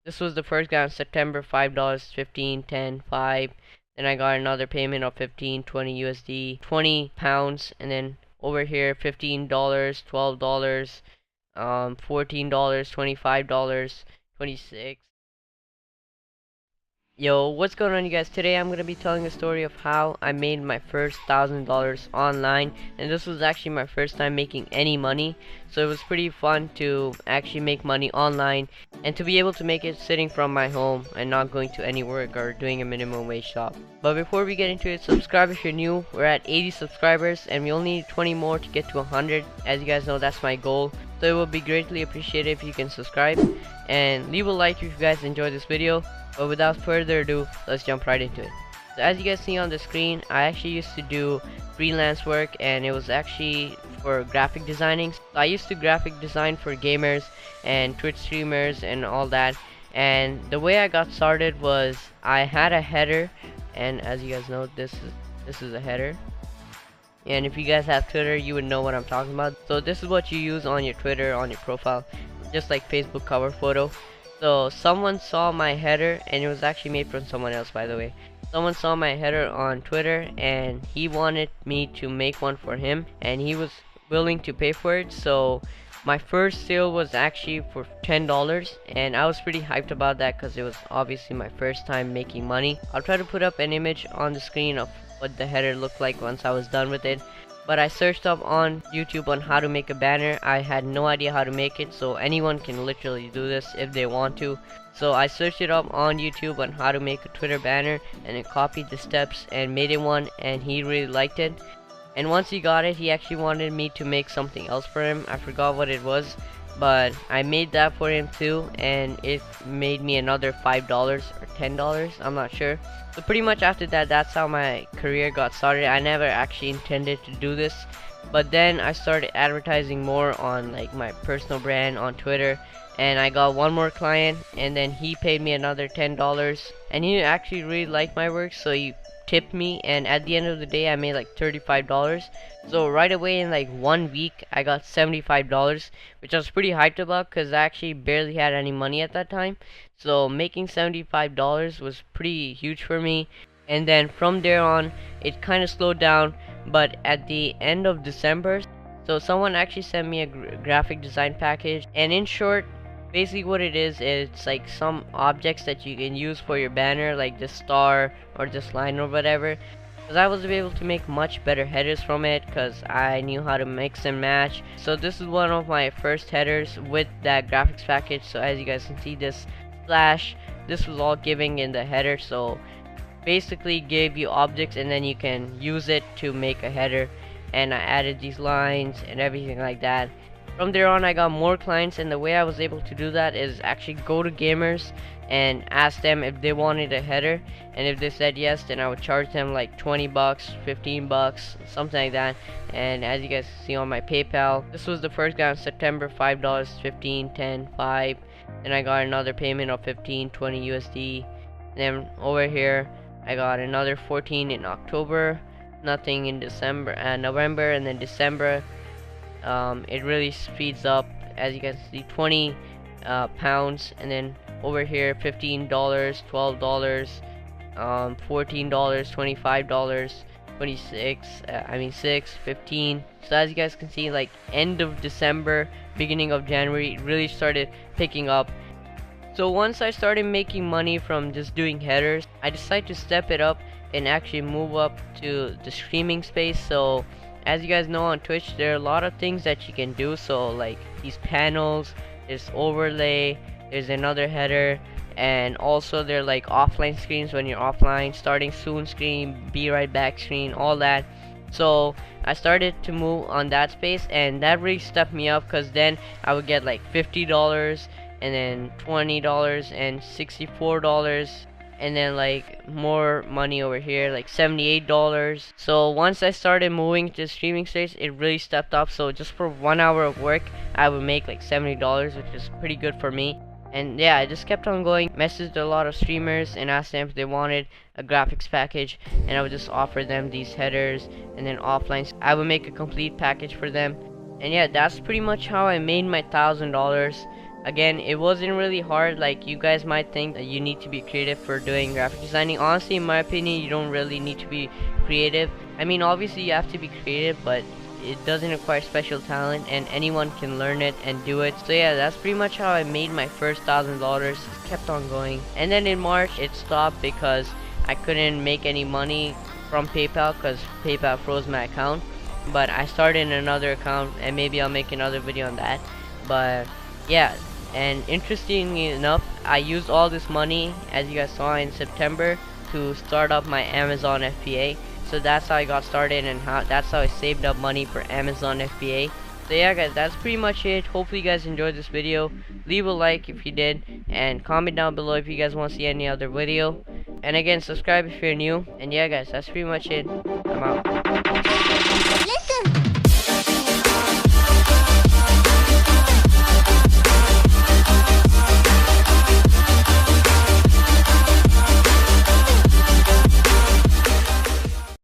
This was the first guy on September, $5, 15, 10, 5. Then I got another payment of 15, 20 USD, 20 pounds, and then over here $15, $12, $14, $25, 26. Yo, what's going on, you guys? Today I'm gonna be telling a story of how I made my first $1,000 online, and this was actually my first time making any money, so it was pretty fun to actually make money online and to be able to make it sitting from my home and not going to any work or doing a minimum wage job. But before we get into it, subscribe if you're new. We're at 80 subscribers and we only need 20 more to get to 100. As you guys know, that's my goal, so it would be greatly appreciated if you can subscribe and leave a like if you guys enjoyed this video. But without further ado, let's jump right into it. So as you guys see on the screen, I actually used to do freelance work, and it was actually for graphic designing. So I used to graphic design for gamers and Twitch streamers and all that. And the way I got started was I had a header, and as you guys know, this is a header. And if you guys have Twitter, you would know what I'm talking about. So this is what you use on your Twitter, on your profile, just like Facebook cover photo. So someone saw my header, and it was actually made from someone else, by the way. Someone saw my header on Twitter and he wanted me to make one for him, and he was willing to pay for it. So my first sale was actually for $10, and I was pretty hyped about that because it was obviously my first time making money. I'll try to put up an image on the screen of what the header looked like once I was done with it. But I searched up on YouTube on how to make a banner. I had no idea how to make it, so anyone can literally do this if they want to. So I searched it up on YouTube on how to make a Twitter banner, and then copied the steps and made it one, and he really liked it. And once he got it, he actually wanted me to make something else for him. I forgot what it was, but I made that for him too, and it made me another $5 or $10, I'm not sure. So pretty much after that, that's how my career got started. I never actually intended to do this, but then I started advertising more on like my personal brand on Twitter, and I got one more client, and then he paid me another $10, and he actually really liked my work, so he tipped me, and at the end of the day I made like $35. So right away in like 1 week I got $75, which I was pretty hyped about because I actually barely had any money at that time. So making $75 was pretty huge for me, and then from there on it kind of slowed down. But at the end of December, so someone actually sent me a graphic design package, and in short, basically what it is, it's like some objects that you can use for your banner, like this star or this line or whatever. Because I was able to make much better headers from it because I knew how to mix and match. So this is one of my first headers with that graphics package. So as you guys can see, this slash, this was all giving in the header. So basically gave you objects, and then you can use it to make a header. And I added these lines and everything like that. From there on, I got more clients, and the way I was able to do that is actually go to gamers and ask them if they wanted a header, and if they said yes, then I would charge them like 20 bucks, 15 bucks, something like that. And as you guys see on my PayPal, this was the first guy on September, $5, 15, 10, 5. Then I got another payment of 15, 20 USD. Then over here I got another 14 in October, nothing in December and November, and then December it really speeds up. As you can see, 20 pounds, and then over here $15, $12, $14, $25, 26, 6, 15. So as you guys can see, like end of December, beginning of January, it really started picking up. So once I started making money from just doing headers, I decided to step it up and actually move up to the streaming space. So as you guys know, on Twitch there are a lot of things that you can do. So like these panels, this overlay, there's another header, and also they're like offline screens when you're offline, starting soon screen, be right back screen, all that. So I started to move on that space, and that really stepped me up because then I would get like $50, and then $20 and $64, and then like more money over here, like $78. So once I started moving to streaming stage, it really stepped up. So just for 1 hour of work I would make like $70, which is pretty good for me. And yeah, I just kept on going, messaged a lot of streamers and asked them if they wanted a graphics package, and I would just offer them these headers, and then offline I would make a complete package for them. And yeah, that's pretty much how I made my $1,000. Again, it wasn't really hard like you guys might think that you need to be creative for doing graphic designing. Honestly, in my opinion, you don't really need to be creative. I mean, obviously you have to be creative, but it doesn't require special talent, and anyone can learn it and do it. So yeah, that's pretty much how I made my first $1,000. Kept on going, and then in March it stopped because I couldn't make any money from PayPal because PayPal froze my account. But I started another account, and maybe I'll make another video on that. But yeah, and interestingly enough, I used all this money, as you guys saw, in September to start up my Amazon FBA. So that's how I got started, and that's how I saved up money for Amazon FBA. So yeah guys, that's pretty much it. Hopefully you guys enjoyed this video. Leave a like if you did, and comment down below if you guys want to see any other video. And again, subscribe if you're new. And yeah guys, that's pretty much it. I'm out.